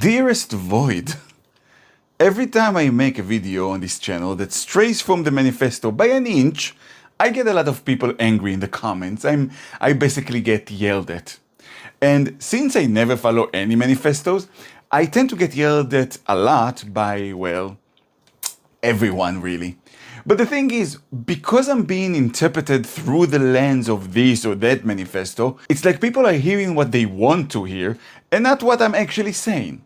Dearest Void, every time I make a video on this channel that strays from the manifesto by an inch, I get a lot of people angry in the comments. I basically get yelled at. And since I never follow any manifestos, I tend to get yelled at a lot by, well, everyone really. But the thing is, because I'm being interpreted through the lens of this or that manifesto, it's like people are hearing what they want to hear and not what I'm actually saying.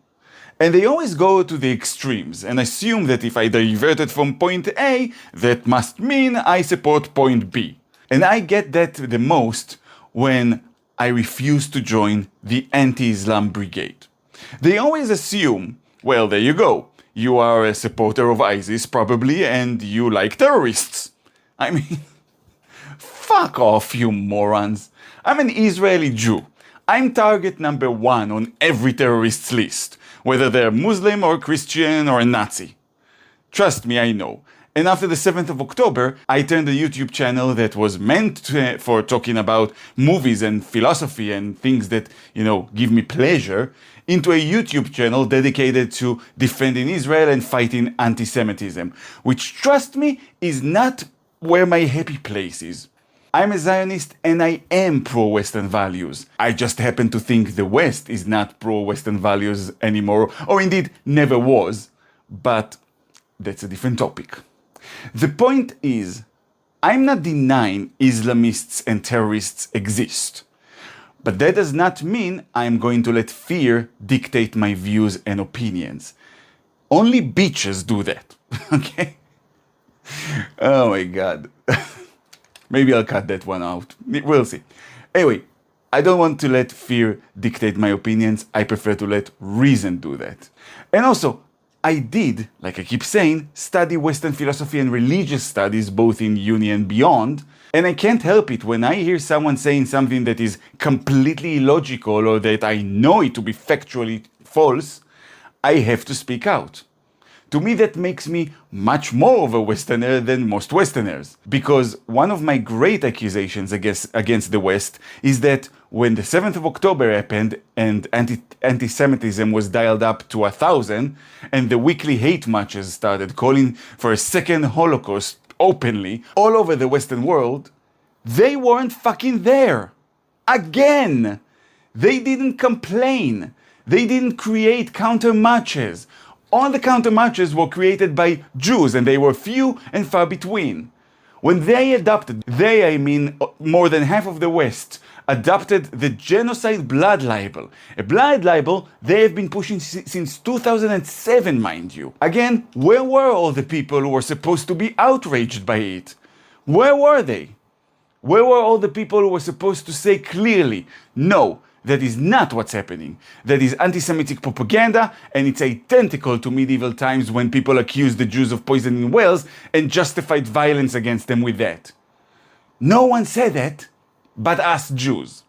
And they always go to the extremes and assume that if I diverted from point A, that must mean I support point B. And I get that the most when I refuse to join the anti-Islam brigade. They always assume, well, there you go. You are a supporter of ISIS, probably, and you like terrorists. I mean, fuck off, you morons. I'm an Israeli Jew. I'm target number 1 on every terrorist's list, whether they're Muslim or Christian or a Nazi. Trust me, I know. And after the 7th of October, I turned a YouTube channel that was meant for talking about movies and philosophy and things that, give me pleasure, into a YouTube channel dedicated to defending Israel and fighting antisemitism, which, trust me, is not where my happy place is. I'm a Zionist and I am pro-Western values. I just happen to think the West is not pro-Western values anymore, or indeed never was, but that's a different topic. The point is, I'm not denying Islamists and terrorists exist. But that does not mean I'm going to let fear dictate my views and opinions. Only bitches do that, okay? Oh my god. Maybe I'll cut that one out. We'll see. Anyway, I don't want to let fear dictate my opinions. I prefer to let reason do that. And also, I did, like I keep saying, study Western philosophy and religious studies both in uni and beyond, and I can't help it when I hear someone saying something that is completely illogical or that I know it to be factually false, I have to speak out. To me, that makes me much more of a Westerner than most Westerners. Because one of my great accusations against the West is that when the 7th of October happened and anti-Semitism was dialed up to 1,000 and the weekly hate marches started calling for a second Holocaust openly all over the Western world, they weren't fucking there. Again! They didn't complain. They didn't create counter marches. All the counter marches were created by Jews, and they were few and far between. When they adopted, I mean more than half of the West, adopted the genocide blood libel. A blood libel they have been pushing since 2007, mind you. Again, where were all the people who were supposed to be outraged by it? Where were they? Where were all the people who were supposed to say clearly, no, that is not what's happening. That is anti-Semitic propaganda, and it's identical to medieval times when people accused the Jews of poisoning whales and justified violence against them with that. No one said that, but us Jews.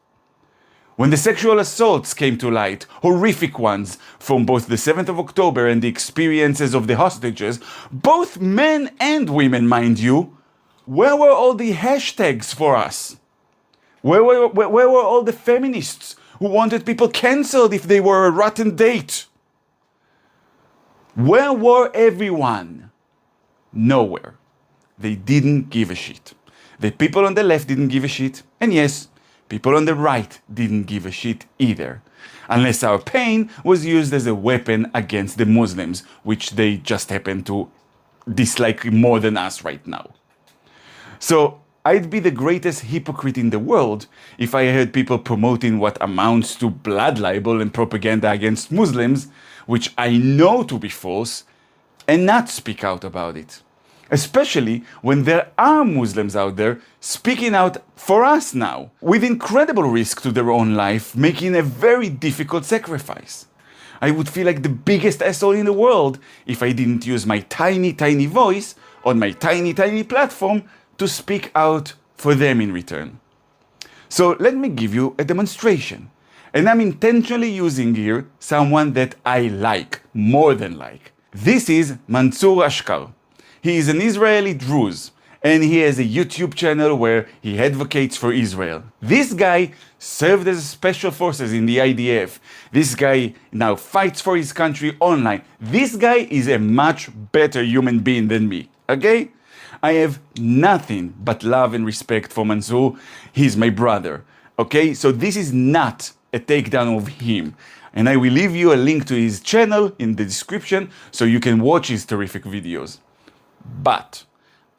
When the sexual assaults came to light, horrific ones, from both the 7th of October and the experiences of the hostages, both men and women, mind you, where were all the hashtags for us? Where were all the feminists who wanted people cancelled if they were a rotten date? Where were everyone? Nowhere. They didn't give a shit. The people on the left didn't give a shit. And yes, people on the right didn't give a shit either. Unless our pain was used as a weapon against the Muslims, which they just happen to dislike more than us right now. So, I'd be the greatest hypocrite in the world if I heard people promoting what amounts to blood libel and propaganda against Muslims, which I know to be false, and not speak out about it. Especially when there are Muslims out there speaking out for us now, with incredible risk to their own life, making a very difficult sacrifice. I would feel like the biggest asshole in the world if I didn't use my tiny, tiny voice on my tiny, tiny platform to speak out for them in return. So let me give you a demonstration. And I'm intentionally using here someone that I like, more than like. This is Mansour Ashkar. He is an Israeli Druze, and he has a YouTube channel where he advocates for Israel. This guy served as special forces in the IDF. This guy now fights for his country online. This guy is a much better human being than me, okay? I have nothing but love and respect for Mansour. He's my brother, okay? So this is not a takedown of him. And I will leave you a link to his channel in the description so you can watch his terrific videos. But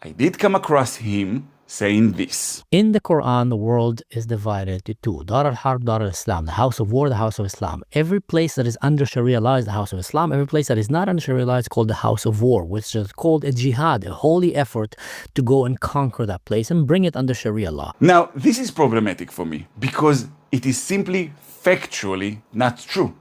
I did come across him saying this. In the Quran, the world is divided into two. Dar al-Harb, Dar al-Islam, the house of war, the house of Islam. Every place that is under Sharia law is the house of Islam. Every place that is not under Sharia law is called the house of war, which is called a jihad, a holy effort to go and conquer that place and bring it under Sharia law. Now, this is problematic for me because it is simply factually not true.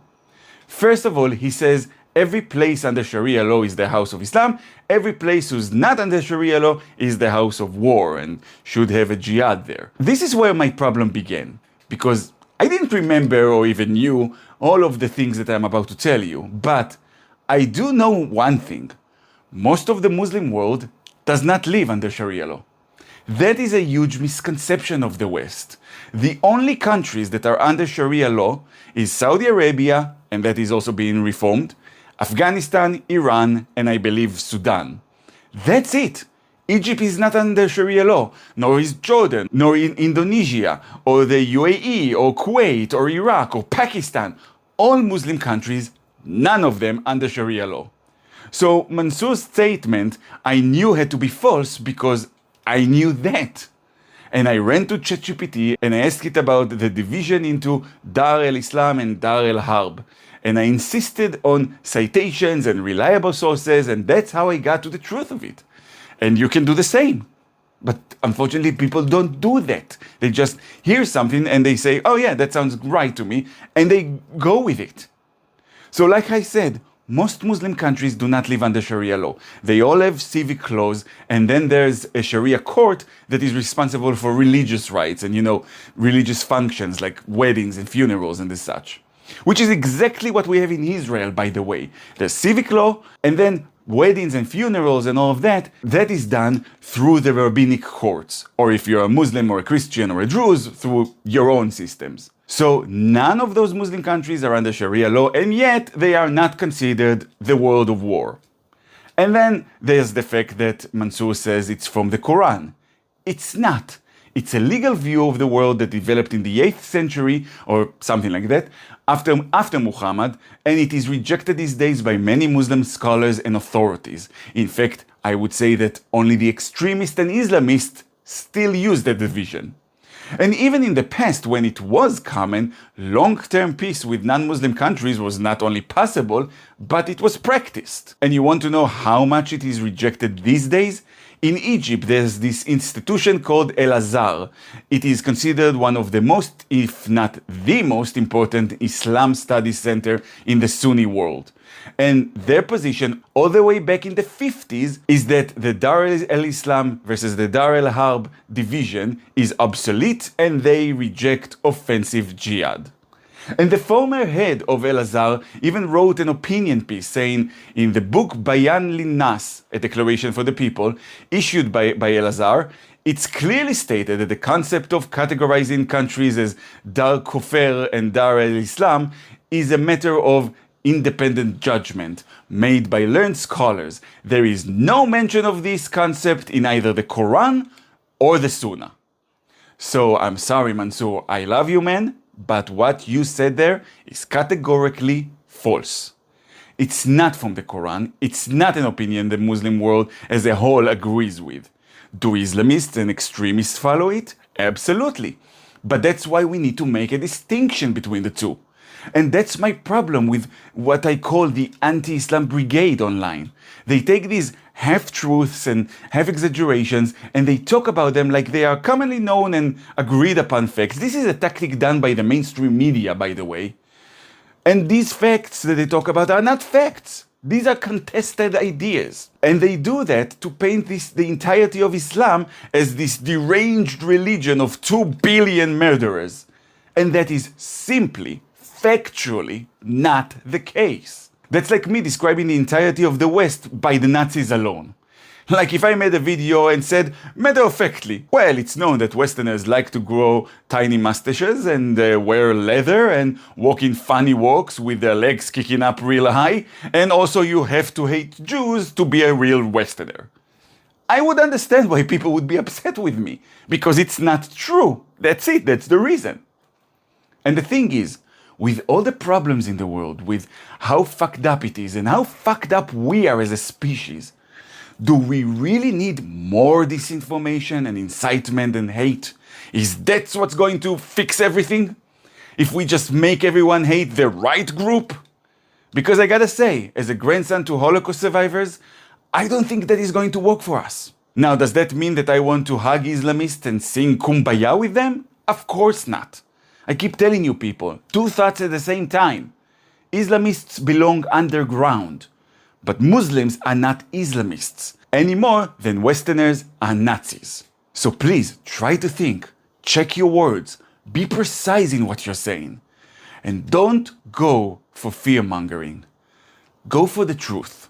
First of all, he says every place under Sharia law is the house of Islam. Every place who's not under Sharia law is the house of war and should have a jihad there. This is where my problem began, because I didn't remember or even knew all of the things that I'm about to tell you. But I do know one thing. Most of the Muslim world does not live under Sharia law. That is a huge misconception of the West. The only countries that are under Sharia law is Saudi Arabia, and that is also being reformed, Afghanistan, Iran, and I believe Sudan. That's it. Egypt is not under Sharia law, nor is Jordan, nor in Indonesia, or the UAE, or Kuwait, or Iraq, or Pakistan. All Muslim countries, none of them under Sharia law. So Mansour's statement I knew had to be false because I knew that. And I ran to ChatGPT and I asked it about the division into Dar el-Islam and Dar el-Harb. And I insisted on citations and reliable sources, and that's how I got to the truth of it. And you can do the same. But unfortunately, people don't do that. They just hear something and they say, oh yeah, that sounds right to me, and they go with it. So like I said, most Muslim countries do not live under Sharia law. They all have civic laws, and then there's a Sharia court that is responsible for religious rights and, religious functions like weddings and funerals and such. Which is exactly what we have in Israel, by the way. There's civic law, and then weddings and funerals and all of that, that is done through the rabbinic courts. Or if you're a Muslim or a Christian or a Druze, through your own systems. So none of those Muslim countries are under Sharia law, and yet they are not considered the world of war. And then there's the fact that Mansour says it's from the Quran. It's not. It's a legal view of the world that developed in the 8th century, or something like that, after Muhammad, and it is rejected these days by many Muslim scholars and authorities. In fact, I would say that only the extremists and Islamists still use that division. And even in the past, when it was common, long-term peace with non-Muslim countries was not only possible, but it was practiced. And you want to know how much it is rejected these days? In Egypt, there's this institution called El-Azhar. It is considered one of the most, if not the most important Islam studies center in the Sunni world. And their position all the way back in the 50s is that the Dar el-Islam versus the Dar el-Harb division is obsolete and they reject offensive jihad. And the former head of El-Azhar even wrote an opinion piece saying in the book Bayan Linnas, a declaration for the people, issued by El-Azhar, it's clearly stated that the concept of categorizing countries as Dar Kufr and Dar el-Islam is a matter of independent judgment made by learned scholars. There is no mention of this concept in either the Quran or the Sunnah. So I'm sorry, Mansour, I love you, man, but what you said there is categorically false. It's not from the Quran. It's not an opinion the Muslim world as a whole agrees with. Do Islamists and extremists follow it? Absolutely. But that's why we need to make a distinction between the two. And that's my problem with what I call the anti-Islam brigade online. They take these half-truths and half-exaggerations and they talk about them like they are commonly known and agreed upon facts. This is a tactic done by the mainstream media, by the way. And these facts that they talk about are not facts. These are contested ideas. And they do that to paint the entirety of Islam as this deranged religion of 2 billion murderers. And that is simply factually not the case. That's like me describing the entirety of the West by the Nazis alone. Like if I made a video and said, matter of factly, well, it's known that Westerners like to grow tiny mustaches and wear leather and walk in funny walks with their legs kicking up real high, and also you have to hate Jews to be a real Westerner. I would understand why people would be upset with me, because it's not true. That's it, that's the reason. And the thing is, with all the problems in the world, with how fucked up it is and how fucked up we are as a species, do we really need more disinformation and incitement and hate? Is that what's going to fix everything? If we just make everyone hate the right group? Because I gotta say, as a grandson to Holocaust survivors, I don't think that is going to work for us. Now, does that mean that I want to hug Islamists and sing Kumbaya with them? Of course not. I keep telling you people, two thoughts at the same time. Islamists belong underground. But Muslims are not Islamists, any more than Westerners are Nazis. So please, try to think, check your words, be precise in what you're saying. And don't go for fear-mongering. Go for the truth.